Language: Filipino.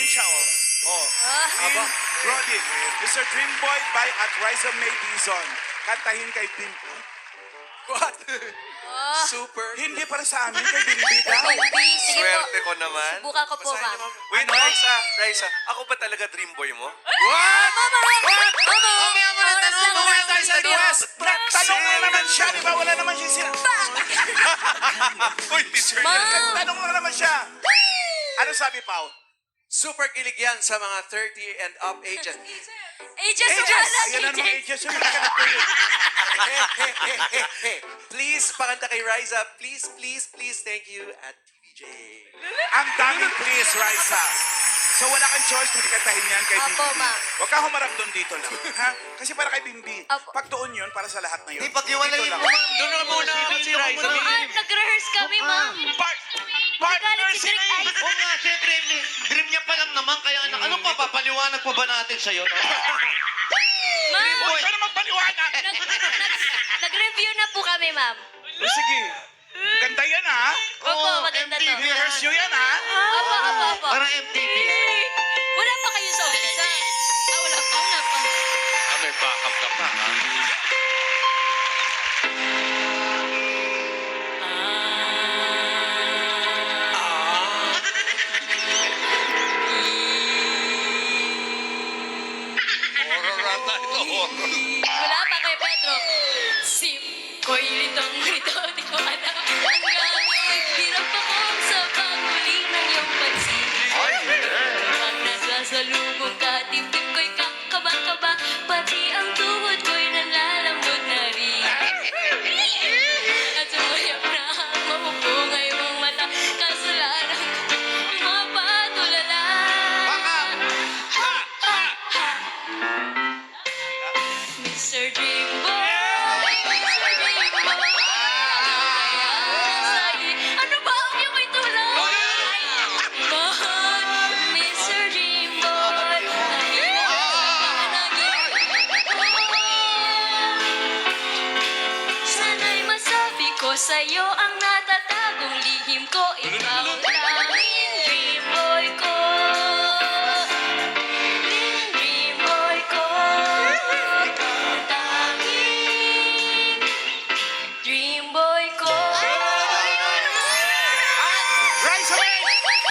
siya, oh. Oh. Aba. Brody, Mr. Dreamboy by at Riza May Dizon. Kantahin kay Bim. What? Super. Hindi para sa amin, kay Bimbi daw. Hindi, sige po. Swerte ko naman. Subukan ko po, Basahin ma'am. niyo, Wait, Raisa, ako ba talaga dream boy mo? What? Mamaya mo na tanong. Mamaya tayo sa duwas. Tanong na naman siya, di ba? Wala naman siya sila. Uy, teacher Ma'am. yan. Tanong lang naman siya. Ano sabi, Pao? Super kilig yan sa mga 30 and up ages. Ages, Ages! wala Ayan na mga ages. ages. Yung mga kanatuyo. Hey. Please, pakanta kay Riza. Please, thank you at TVJ. Ang daming please, Raisa. So wala kang choice kung kantahin yan kay Apo, Bimbi. ma'am. Huwag ka humarap doon dito lang. Ha? Kasi para kay Bimbi. Apo. Pag doon yun, para sa lahat na yun. Di, pag-iwalayin Dito mo, lang. ma'am. Doon na muna si Raisa. Nag-rehearse kami, ma'am. Partner si sila Direk eh. Oo nga, syempre, dream niya pa lang naman. Kaya anak, ano pa, papaliwanag pa ba natin sa'yo? Ma'am, Huwag ka naman paliwanag. nag-review na po kami, ma'am. O, sige. Ganda yan, ha? Opo, maganda to. Rehearse nyo yan, ha? Opo. Parang MTV. Wala pa kayo sa umpisa. Wala pa. May backup ka pa, ha? Horror ata ito, horror. Wala pa kay Pedro. Sip ko'y litong-lito, di ko alam. Hanggang hirap ako sa panghuli ng iyong pansin. Ang nasasalubong ka, dibdib ko'y kakaba-kaba. Pati ang tuhod ko'y nalalambot na rin. At sumayap na ang mamupungay mong mata. Kasalanan ko, mapatulala. Mr. Dreamboy, Mr. Dreamboy, ano ba ang iyong itulang? Mahal, Mr. Dreamboy, sana'y masabi ko sa'yo ang natatagong lihim ko. Ikaw ang tanging